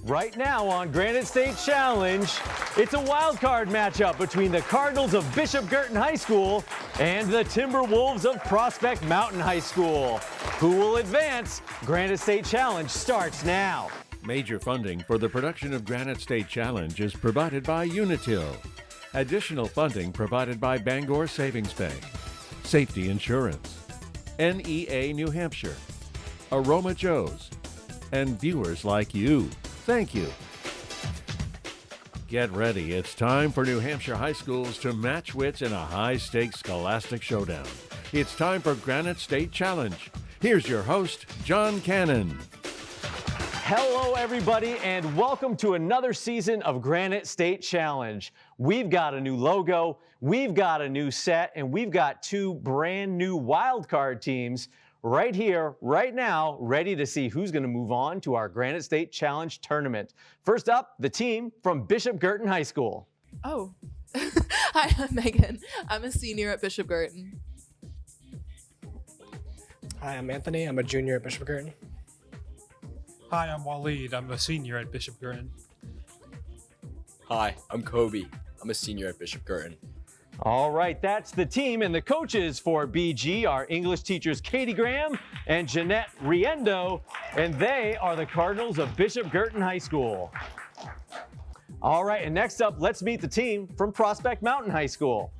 Right now on Granite State Challenge, it's a wild card matchup between the Cardinals of Bishop Guertin High School and the Timberwolves of Prospect Mountain High School. Who will advance? Granite State Challenge starts now. Major funding for the production of Granite State Challenge is provided by Unitil. Additional funding provided by Bangor Savings Bank, Safety Insurance, NEA New Hampshire, Aroma Joe's, and viewers like you. Thank you. Get ready. It's time for New Hampshire high schools to match wits in a high-stakes scholastic showdown. It's time for Granite State Challenge. Here's your host, John Cannon. Hello, everybody, and welcome to another season of Granite State Challenge. We've got a new logo, we've got a new set, and we've got two brand new wildcard teams right here, right now, ready to see who's going to move on to our Granite State Challenge tournament. First up, the team from Bishop Guertin High School. Oh, hi, I'm Megan. I'm a senior at Bishop Guertin. Hi, I'm Anthony. I'm a junior at Bishop Guertin. Hi, I'm Waleed. I'm a senior at Bishop Guertin. Hi, I'm Kobe. I'm a senior at Bishop Guertin. All right, that's the team, and the coaches for BG are English teachers Katie Graham and Jeanette Riendo, and they are the Cardinals of Bishop Guertin High School. All right, and next up, let's meet the team from Prospect Mountain High School.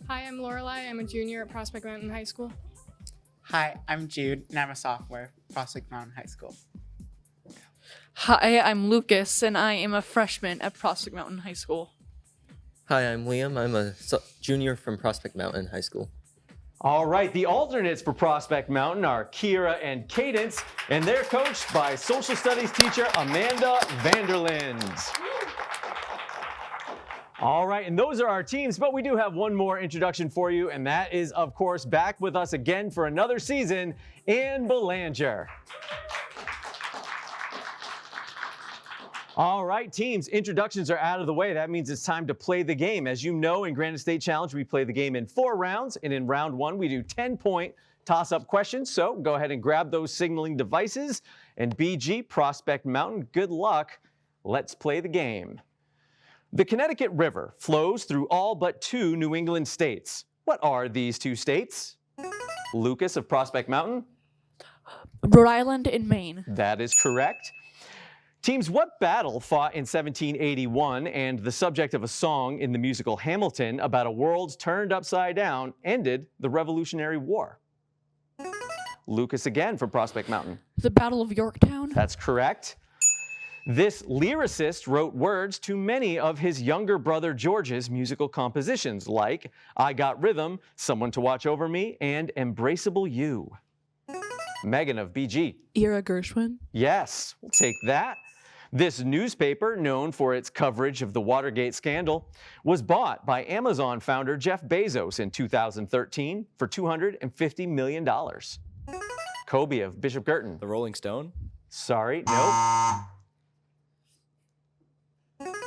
Hi, I'm Lorelai. I'm a junior at Prospect Mountain High School. Hi, I'm Jude, and I'm a sophomore at Prospect Mountain High School. Hi, I'm Lucas, and I am a freshman at Prospect Mountain High School. Hi, I'm Liam. I'm a junior from Prospect Mountain High School. All right, the alternates for Prospect Mountain are Kira and Cadence, and they're coached by social studies teacher Amanda Vanderland. All right, and those are our teams, but we do have one more introduction for you, and that is, of course, back with us again for another season, Ann Belanger. All right, teams, introductions are out of the way. That means it's time to play the game. As you know, in Granite State Challenge, we play the game in 4 rounds, and in round 1, we do 10-point toss-up questions. So go ahead and grab those signaling devices. And BG, Prospect Mountain, good luck. Let's play the game. The Connecticut River flows through all but 2 New England states. What are these 2 states? Lucas of Prospect Mountain? Rhode Island and Maine. That is correct. Teams, what battle fought in 1781 and the subject of a song in the musical Hamilton about a world turned upside down ended the Revolutionary War? Lucas again from Prospect Mountain. The Battle of Yorktown. That's correct. This lyricist wrote words to many of his younger brother George's musical compositions like I Got Rhythm, Someone to Watch Over Me, and Embraceable You. Megan of BG. Ira Gershwin. Yes, we'll take that. This newspaper, known for its coverage of the Watergate scandal, was bought by Amazon founder Jeff Bezos in 2013 for $250 million. Kobe of Bishop Guertin. The Rolling Stone? Sorry, nope.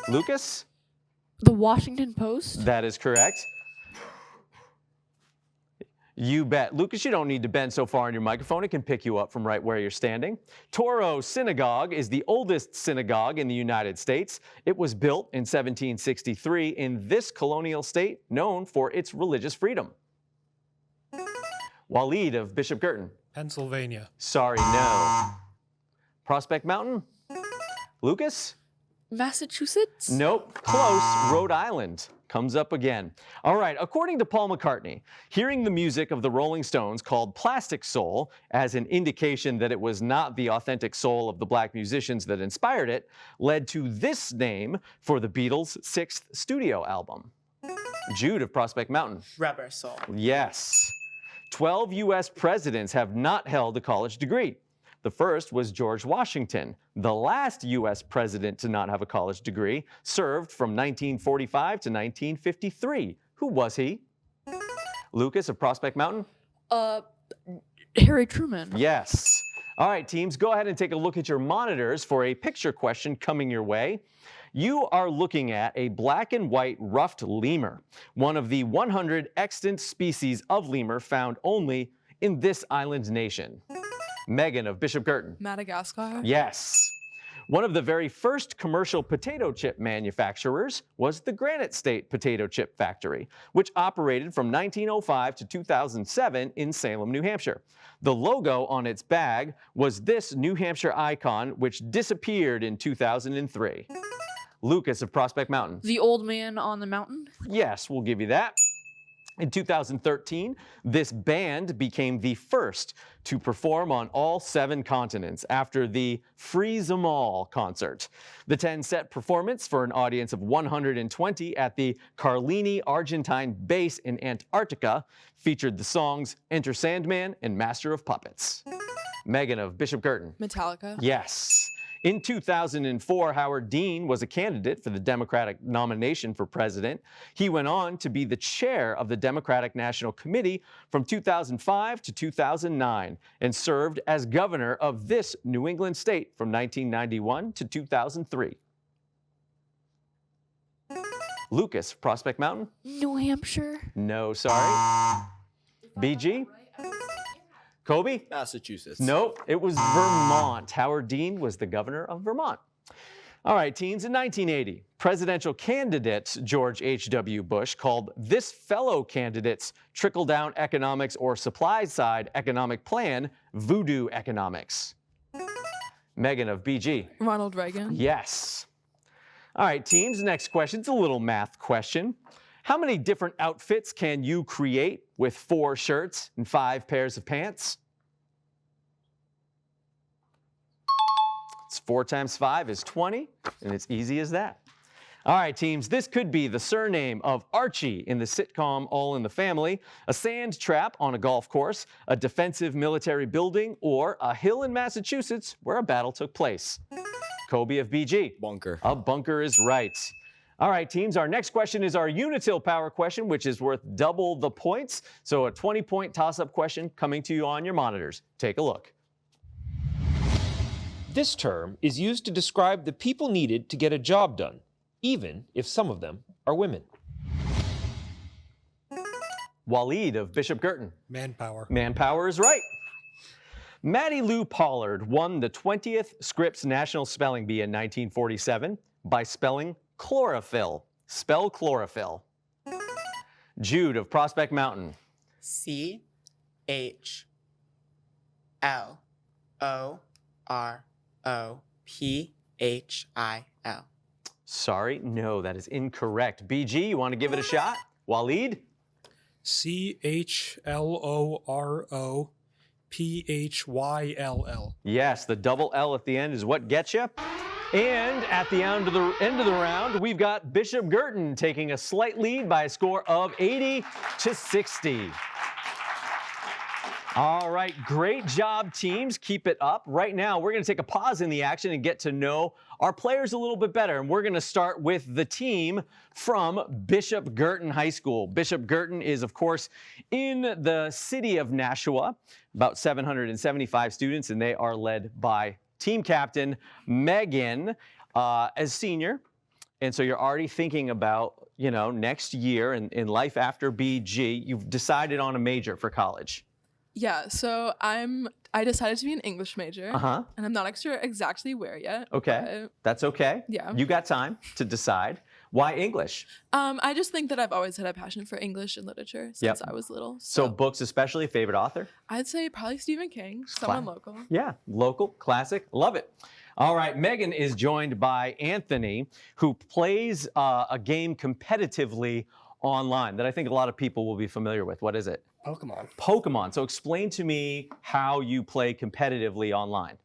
Lucas? The Washington Post. That is correct. You bet. Lucas, you don't need to bend so far on your microphone. It can pick you up from right where you're standing. Toro Synagogue is the oldest synagogue in the United States. It was built in 1763 in this colonial state known for its religious freedom. Waleed of Bishop Guertin. Pennsylvania. Sorry, no. Prospect Mountain? Lucas? Massachusetts? Nope. Close. Rhode Island. Comes up again. All right, according to Paul McCartney, hearing the music of the Rolling Stones called Plastic Soul as an indication that it was not the authentic soul of the black musicians that inspired it led to this name for the Beatles' 6th studio album. Jude of Prospect Mountain. Rubber Soul. Yes. 12 U.S. presidents have not held a college degree. The first was George Washington. The last U.S. president to not have a college degree served from 1945 to 1953. Who was he? Lucas of Prospect Mountain? Harry Truman. Yes. All right, teams, go ahead and take a look at your monitors for a picture question coming your way. You are looking at a black and white ruffed lemur, one of the 100 extant species of lemur found only in this island nation. Megan of Bishop Guertin. Madagascar. Yes. One of the very first commercial potato chip manufacturers was the Granite State Potato Chip Factory, which operated from 1905 to 2007 in Salem, New Hampshire. The logo on its bag was this New Hampshire icon, which disappeared in 2003. Lucas of Prospect Mountain. The old man on the mountain. Yes, we'll give you that. In 2013, this band became the first to perform on all 7 continents after the Freeze 'Em All concert. The 10-set performance for an audience of 120 at the Carlini Argentine base in Antarctica featured the songs Enter Sandman and Master of Puppets. Megan of Bishop Girton. Metallica. Yes. In 2004, Howard Dean was a candidate for the Democratic nomination for president. He went on to be the chair of the Democratic National Committee from 2005 to 2009 and served as governor of this New England state from 1991 to 2003. Lucas, Prospect Mountain? New Hampshire. No, sorry. BG? Kobe? Massachusetts. Nope, it was Vermont. Howard Dean was the governor of Vermont. All right, teens, in 1980, presidential candidate George H.W. Bush called this fellow candidate's trickle-down economics or supply-side economic plan voodoo economics. Megan of BG. Ronald Reagan. Yes. All right, teams, next question. It's a little math question. How many different outfits can you create with 4 shirts and 5 pairs of pants? It's 4 times 5 is 20, and it's easy as that. All right, teams, this could be the surname of Archie in the sitcom All in the Family, a sand trap on a golf course, a defensive military building, or a hill in Massachusetts where a battle took place. Kobe of BG. Bunker. A bunker is right. All right, teams, our next question is our Unitil Power question, which is worth double the points. So a 20-point toss-up question coming to you on your monitors. Take a look. This term is used to describe the people needed to get a job done, even if some of them are women. Waleed of Bishop Girton. Manpower. Manpower is right. Maddie Lou Pollard won the 20th Scripps National Spelling Bee in 1947 by spelling chlorophyll. Spell chlorophyll. Jude of Prospect Mountain. CHLOROPHIL. Sorry, no, that is incorrect. BG, you want to give it a shot? Waleed? CHLOROPHYLL. Yes, the double L at the end is what gets you. And at the end of the round, we've got Bishop Girton taking a slight lead by a score of 80-60. All right, great job, teams. Keep it up. Right now, we're going to take a pause in the action and get to know our players a little bit better. And we're going to start with the team from Bishop Girton High School. Bishop Girton is, of course, in the city of Nashua, about 775 students, and they are led by team captain Megan as senior. And so you're already thinking about, you know, next year and in life after BG. You've decided on a major for college. Yeah, so I decided to be an English major. Uh-huh. And I'm not sure exactly where yet. Okay, but, that's okay. Yeah. You got time to decide. Why English? I just think that I've always had a passion for English and literature since I was little. So books especially, favorite author? I'd say probably Stephen King, someone local. Yeah, local, classic, love it. All right, Megan is joined by Anthony, who plays a game competitively online that I think a lot of people will be familiar with. What is it? Pokemon. Pokemon. So explain to me how you play competitively online.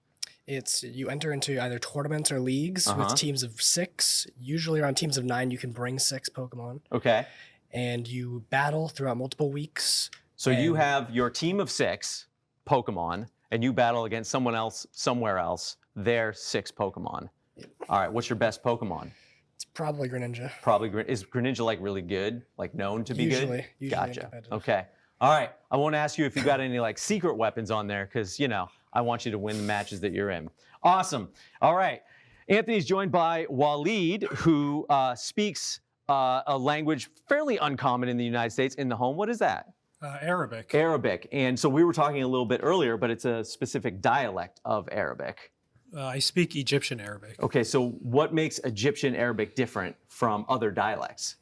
It's you enter into either tournaments or leagues with teams of 6. Usually around teams of 9, you can bring 6 Pokemon. Okay. And you battle throughout multiple weeks. So you have your team of 6 Pokemon, and you battle against someone else somewhere else, their 6 Pokemon. Yep. All right, what's your best Pokemon? It's probably Greninja. Probably, is Greninja like really good? Like known to be good? Usually Gotcha. Okay. All right. I won't ask you if you got any like secret weapons on there because, you know, I want you to win the matches that you're in. Awesome. All right. Anthony's joined by Waleed, who speaks a language fairly uncommon in the United States in the home. What is that? Arabic. Arabic. And so we were talking a little bit earlier, but it's a specific dialect of Arabic. I speak Egyptian Arabic. Okay, so what makes Egyptian Arabic different from other dialects?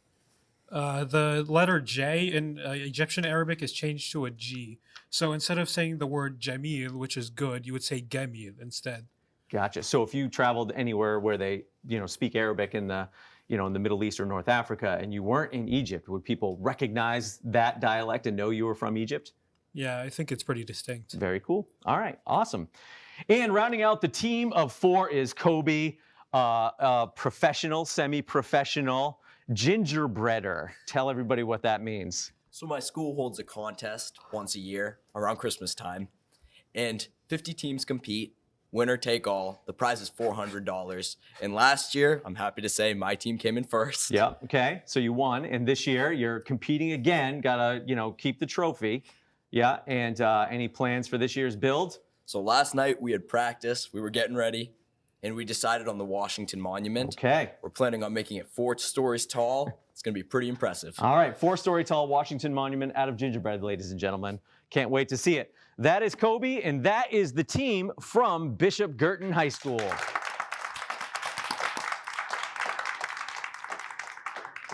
The letter J in Egyptian Arabic is changed to a G. So instead of saying the word Jamil, which is good, you would say Gemil instead. Gotcha. So if you traveled anywhere where they, speak Arabic in the, in the Middle East or North Africa, and you weren't in Egypt, would people recognize that dialect and know you were from Egypt? Yeah, I think it's pretty distinct. Very cool. All right, awesome. And rounding out the team of 4 is Kobe, professional, semi-professional, gingerbreader. Tell everybody what that means. So my school holds a contest once a year around Christmas time, and 50 teams compete. Winner take all. The prize is $400. And last year, I'm happy to say my team came in first. Yeah. Okay. So you won, and this year you're competing again. Gotta, keep the trophy. Yeah. And any plans for this year's build? So last night we had practice. We were getting ready, and we decided on the Washington Monument. Okay. We're planning on making it 4 stories tall. It's gonna be pretty impressive. All right. 4-story tall Washington Monument out of gingerbread, ladies and gentlemen. Can't wait to see it. That is Kobe, and that is the team from Bishop Guertin High School.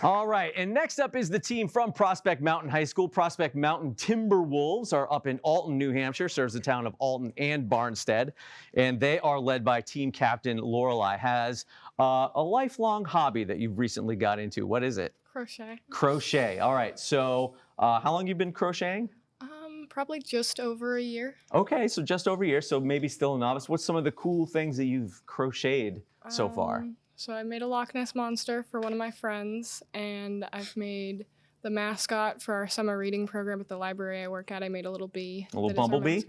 All right, and next up is the team from Prospect Mountain High School. Prospect Mountain Timberwolves are up in Alton, New Hampshire, serves the town of Alton and Barnstead, and they are led by team captain Lorelei. Has a lifelong hobby that you've recently got into. What is it? Crochet. Crochet. All right, so how long have you been crocheting? Probably just over a year. Okay, so just over a year, so maybe still a novice. What's some of the cool things that you've crocheted so far? So I made a Loch Ness Monster for one of my friends, and I've made the mascot for our summer reading program at the library I work at. I made a little bee. A little bumblebee?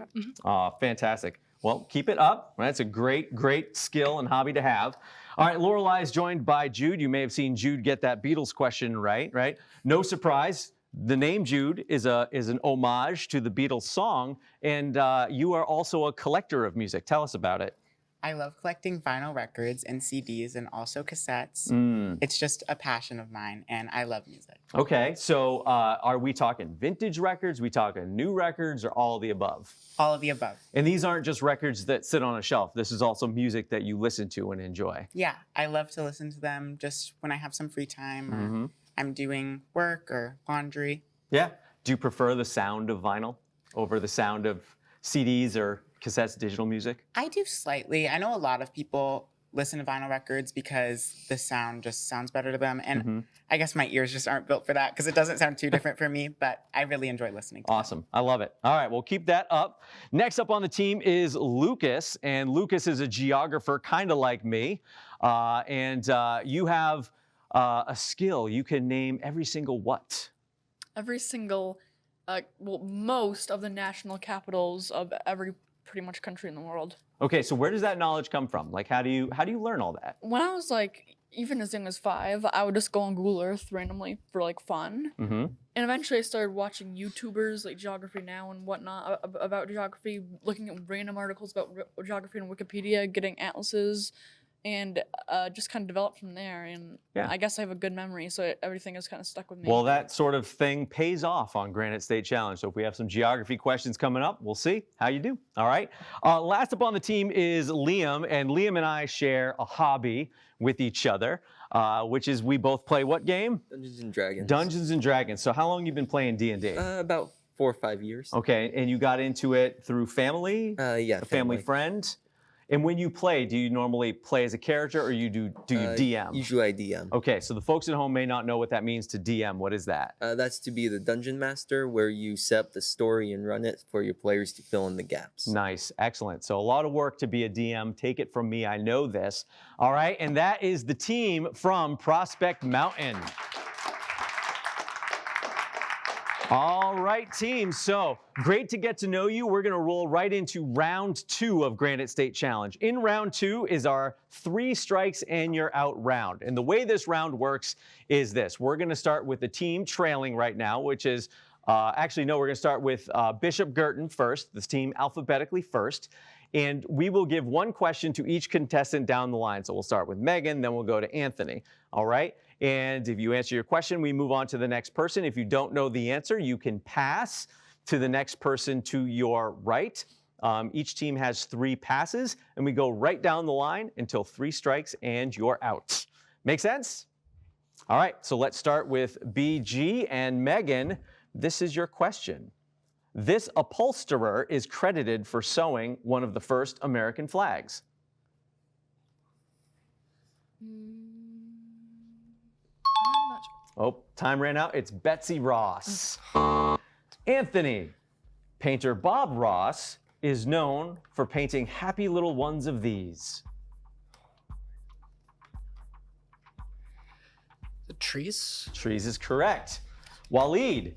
Fantastic. Well, keep it up. That's a great, great skill and hobby to have. All right, Lorelei is joined by Jude. You may have seen Jude get that Beatles question right? No surprise. The name Jude is an homage to the Beatles song, and you are also a collector of music. Tell us about it. I love collecting vinyl records and CDs and also cassettes. It's just a passion of mine, and I love music. Okay, so are we talking vintage records, we talking new records, or all of the above? All of the above. And these aren't just records that sit on a shelf. This is also music that you listen to and enjoy. Yeah, I love to listen to them just when I have some free time or I'm doing work or laundry. Yeah. Do you prefer the sound of vinyl over the sound of CDs or cassettes, digital music? I do slightly. I know a lot of people listen to vinyl records because the sound just sounds better to them. And I guess my ears just aren't built for that because it doesn't sound too different for me, but I really enjoy listening to Awesome. I love it. All right, well, keep that up. Next up on the team is Lucas, and Lucas is a geographer kind of like me. You have a skill. You can name every single what? Every single, most of the national capitals of every pretty much country in the world. Okay, so where does that knowledge come from? Like, how do you learn all that? When I was even as young as 5, I would just go on Google Earth randomly for fun. And eventually I started watching YouTubers like Geography Now and whatnot about geography, looking at random articles about geography on Wikipedia, getting atlases, and just kind of developed from there. And I guess I have a good memory, so everything has kind of stuck with me. Well, that sort of thing pays off on Granite State Challenge. So if we have some geography questions coming up, we'll see how you do. All right. Last up on the team is Liam, and Liam and I share a hobby with each other, which is we both play what game? Dungeons and Dragons. Dungeons and Dragons. So how long have you been playing D&D? About 4 or 5 years. Okay, and you got into it through family? Yeah, a family friend? And when you play, do you normally play as a character, or do you DM? Usually I DM. Okay, so the folks at home may not know what that means to DM. What is that? That's to be the dungeon master, where you set up the story and run it for your players to fill in the gaps. Nice, excellent. So a lot of work to be a DM. Take it from me, I know this. All right, and that is the team from Prospect Mountain. All right, team. So great to get to know you. We're going to roll right into round 2 of Granite State Challenge. In round 2 is our 3 strikes and you're out round. And the way this round works is this. We're going to start with the team trailing right now, which is we're going to start with Bishop Guertin first, this team alphabetically first. And we will give 1 question to each contestant down the line. So we'll start with Megan, then we'll go to Anthony. All right? And if you answer your question, we move on to the next person. If you don't know the answer, you can pass to the next person to your right. Each team has 3 passes, and we go right down the line until 3 strikes and you're out. Make sense? All right, so let's start with BG and Megan. This is your question. This upholsterer is credited for sewing one of the first American flags. I'm not sure. Oh, time ran out. It's Betsy Ross. Anthony. Painter Bob Ross is known for painting happy little ones of these. The trees? Trees is correct. Waleed.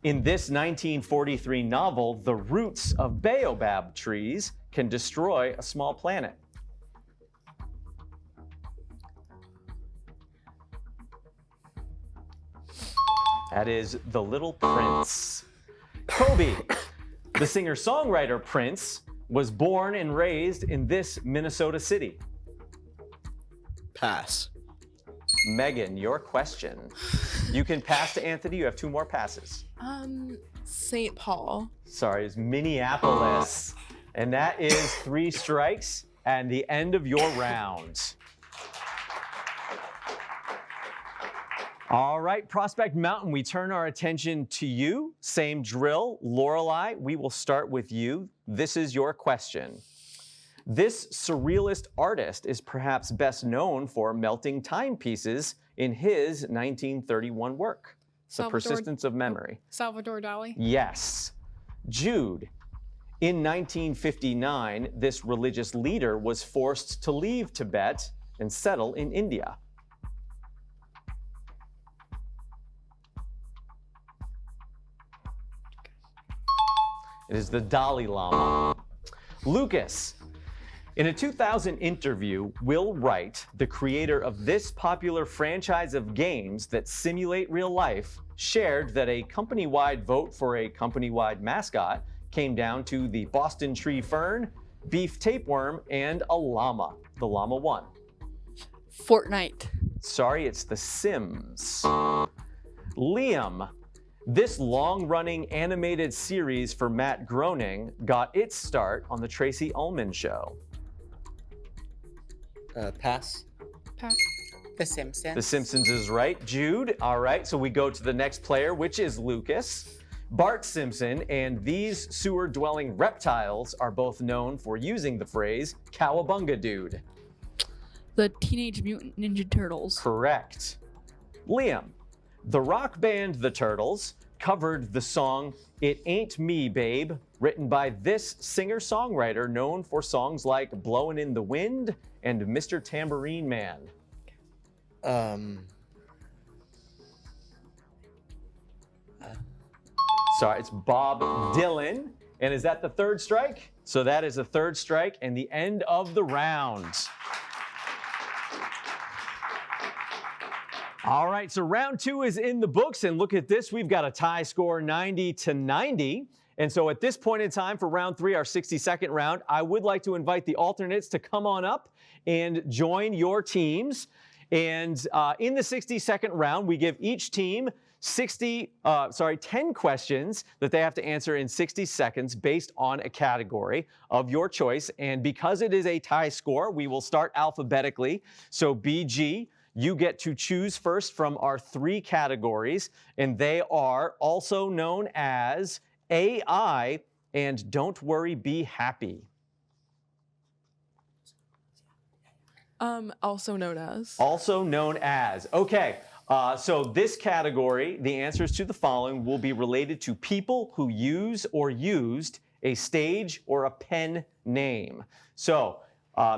In this 1943 novel, the roots of baobab trees can destroy a small planet. That is The Little Prince. Kobe. The singer-songwriter Prince was born and raised in this Minnesota city. Pass. Megan, your question. You can pass to Anthony. You have 2 more passes. St. Paul. Sorry, it's Minneapolis. And that is 3 strikes and the end of your round. All right, Prospect Mountain, we turn our attention to you. Same drill. Lorelei, we will start with you. This is your question. This surrealist artist is perhaps best known for melting timepieces in his 1931 work, The Persistence of Memory. Salvador Dali. Yes. Jude. In 1959, this religious leader was forced to leave Tibet and settle in India. It is the Dalai Lama. Lucas. In a 2000 interview, Will Wright, the creator of this popular franchise of games that simulate real life, shared that a company-wide vote for a company-wide mascot came down to the Boston tree fern, beef tapeworm, and a llama. The llama won. Fortnite. Sorry, it's The Sims. Liam. This long-running animated series for Matt Groening got its start on The Tracy Ullman Show. Pass. Pass. The Simpsons. The Simpsons is right. Jude, all right, so we go to the next player, which is Lucas. Bart Simpson and these sewer-dwelling reptiles are both known for using the phrase cowabunga dude. The Teenage Mutant Ninja Turtles. Correct. Liam, the rock band The Turtles covered the song It Ain't Me, Babe, written by this singer-songwriter known for songs like Blowin' in the Wind and Mr. Tambourine Man. Sorry, it's Bob Dylan. And is that the 3rd strike? So that is the 3rd strike and the end of the round. All right, so round 2 is in the books, and look at this. We've got a tie score 90-90. And so at this point in time for round 3, our 60-second round, I would like to invite the alternates to come on up and join your teams. And in the 60-second round, we give each team 10 questions that they have to answer in 60 seconds based on a category of your choice. And because it is a tie score, we will start alphabetically. So BG, you get to choose first from our 3 categories, and they are also known as AI and Don't Worry, Be Happy. Also known as. Also known as. Okay, so this category, the answers to the following will be related to people who use or used a stage or a pen name. So,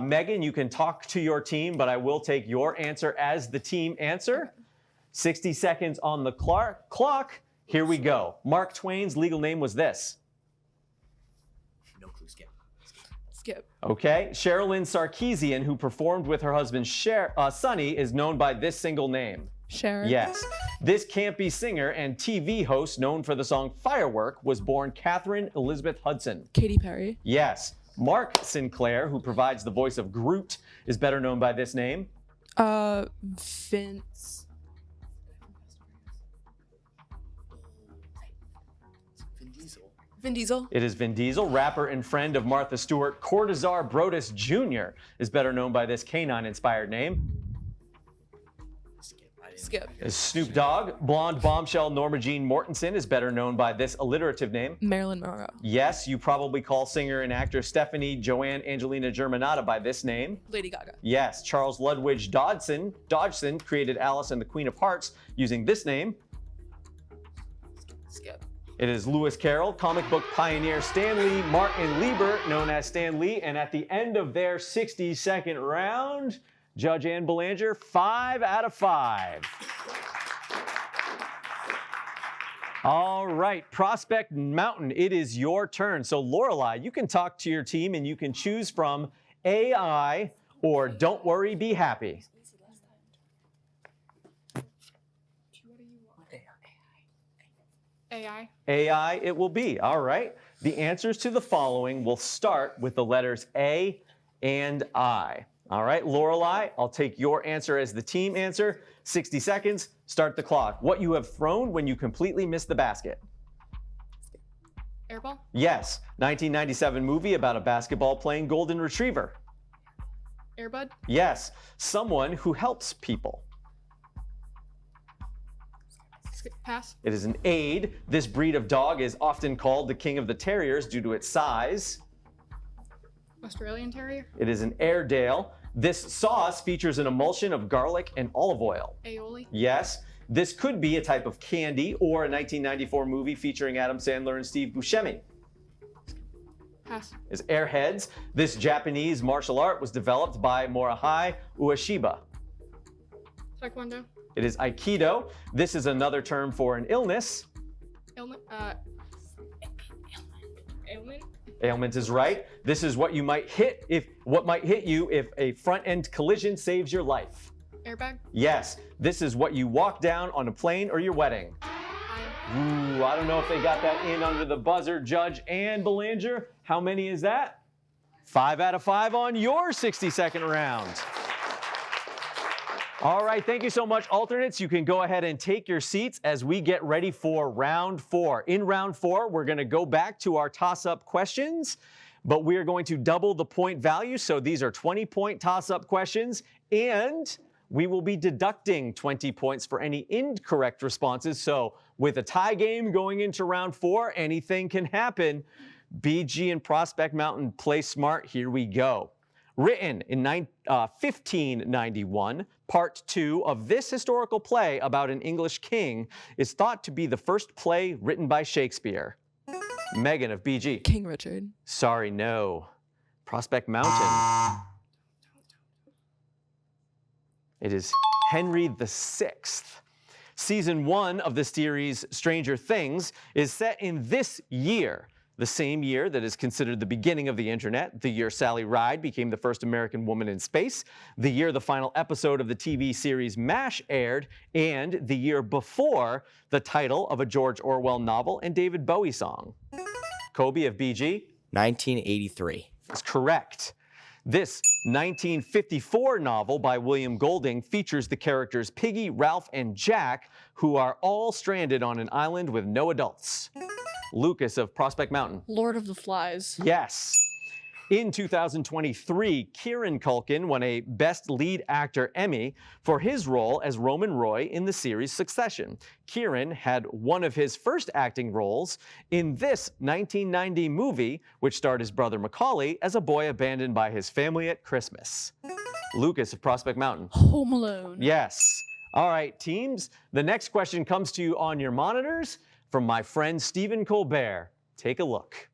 Megan, you can talk to your team, but I will take your answer as the team answer. 60 seconds on the clock. Here we go. Mark Twain's legal name was this. No clue, skip. Skip. Okay. Sherilyn Sarkeesian, who performed with her husband Sonny, is known by this single name. Sharon. Yes. This campy singer and TV host known for the song Firework was born Catherine Elizabeth Hudson. Katy Perry. Yes. Mark Sinclair, who provides the voice of Groot, is better known by this name. Vince. Vin Diesel. Vin Diesel. It is Vin Diesel. Rapper and friend of Martha Stewart, Cortazar Brodus Jr. is better known by this canine-inspired name. Skip. Is Snoop Dogg. Blonde bombshell Norma Jean Mortensen is better known by this alliterative name. Marilyn Monroe. Yes, you probably call singer and actor Stephanie Joanne Angelina Germanotta by this name. Lady Gaga. Yes, Charles Ludwig Dodgson created Alice and the Queen of Hearts using this name. Skip. It is Lewis Carroll, comic book pioneer Stan Lee Martin Lieber, known as Stan Lee. And at the end of their 60-second round, Judge Ann Belanger, 5 out of 5. All right, Prospect Mountain, it is your turn. So Lorelei, you can talk to your team and you can choose from AI or Don't Worry, Be Happy. AI. AI it will be. All right. The answers to the following will start with the letters A and I. All right, Lorelei, I'll take your answer as the team answer. 60 seconds, start the clock. What you have thrown when you completely missed the basket. Airball. Yes, 1997 movie about a basketball playing golden retriever. Airbud. Yes, someone who helps people. Pass. It is an aid. This breed of dog is often called the king of the terriers due to its size. Australian Terrier. It is an Airedale. This sauce features an emulsion of garlic and olive oil. Aioli. Yes, this could be a type of candy or a 1994 movie featuring Adam Sandler and Steve Buscemi. Pass. Is Airheads. This Japanese martial art was developed by Morihei Ueshiba. Taekwondo. It is Aikido. This is another term for an illness. Ailment. Ailment. Ailment is right. This is what might hit you if a front-end collision saves your life. Airbag. Yes, this is what you walk down on a plane or your wedding. Ooh, I don't know if they got that in under the buzzer. Judge Ann Belanger, how many is that? 5 out of 5 on your 60-second round. All right, thank you so much, alternates. You can go ahead and take your seats as we get ready for round 4. In round 4, we're going to go back to our toss-up questions, but we're going to double the point value. So these are 20-point toss-up questions, and we will be deducting 20 points for any incorrect responses. So with a tie game going into round 4, anything can happen. BG and Prospect Mountain, play smart. Here we go. Written in 1591, Part 2 of this historical play about an English king is thought to be the first play written by Shakespeare. Megan of BG. King Richard. Sorry, no. Prospect Mountain. It is Henry VI. Season 1 of the series Stranger Things is set in this year. The same year that is considered the beginning of the internet, the year Sally Ride became the first American woman in space, the year the final episode of the TV series MASH aired, and the year before the title of a George Orwell novel and David Bowie song. Kobe of BG? 1983. Is correct. This 1954 novel by William Golding features the characters Piggy, Ralph, and Jack, who are all stranded on an island with no adults. Lucas of Prospect Mountain. Lord of the Flies. Yes. In 2023, Kieran Culkin won a Best Lead Actor Emmy for his role as Roman Roy in the series Succession. Kieran had one of his first acting roles in this 1990 movie, which starred his brother Macaulay as a boy abandoned by his family at Christmas. Lucas of Prospect Mountain. Home Alone. Yes. All right, teams. The next question comes to you on your monitors from my friend Stephen Colbert. Take a look.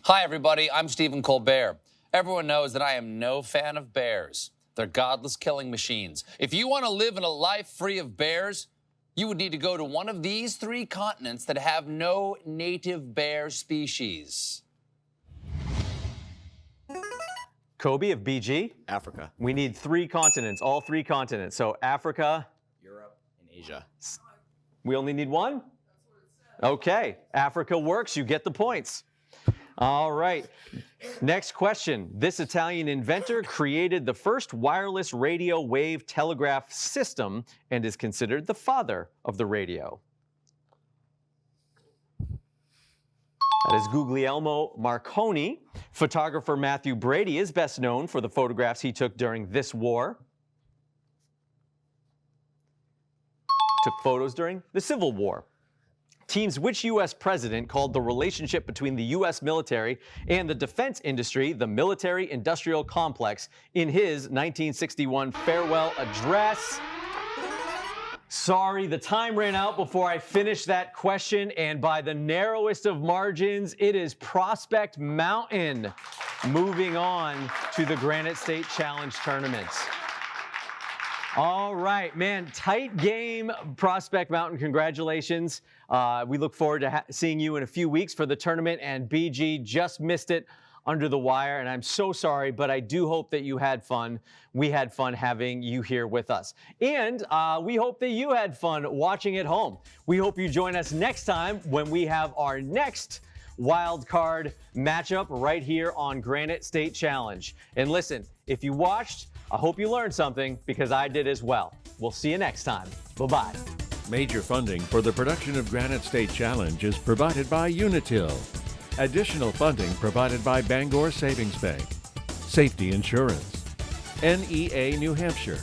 Hi, everybody. I'm Stephen Colbert. Everyone knows that I am no fan of bears. They're godless killing machines. If you want to live in a life free of bears, you would need to go to one of these 3 continents that have no native bear species. Kobe of BG. Africa. We need 3 continents, all 3 continents. So Africa, Europe, and Asia. we only need 1? Okay, Africa works, you get the points. All right, next question. This Italian inventor created the first wireless radio wave telegraph system and is considered the father of the radio. That is Guglielmo Marconi. Photographer Matthew Brady is best known for the photographs he took during this war. Took photos during the Civil War. Teams which U.S. president called the relationship between the U.S. military and the defense industry the military-industrial complex in his 1961 farewell address? Sorry, the time ran out before I finished that question, and by the narrowest of margins, it is Prospect Mountain. Moving on to the Granite State Challenge tournaments. All right, man, tight game, Prospect Mountain. Congratulations. We look forward to seeing you in a few weeks for the tournament, and BG just missed it under the wire, and I'm so sorry, but I do hope that you had fun. We had fun having you here with us. And we hope that you had fun watching at home. We hope you join us next time when we have our next wild card matchup right here on Granite State Challenge. And listen, if you watched, I hope you learned something, because I did as well. We'll see you next time. Bye-bye. Major funding for the production of Granite State Challenge is provided by Unitil. Additional funding provided by Bangor Savings Bank, Safety Insurance, NEA New Hampshire,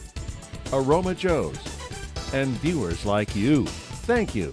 Aroma Joe's, and viewers like you. Thank you.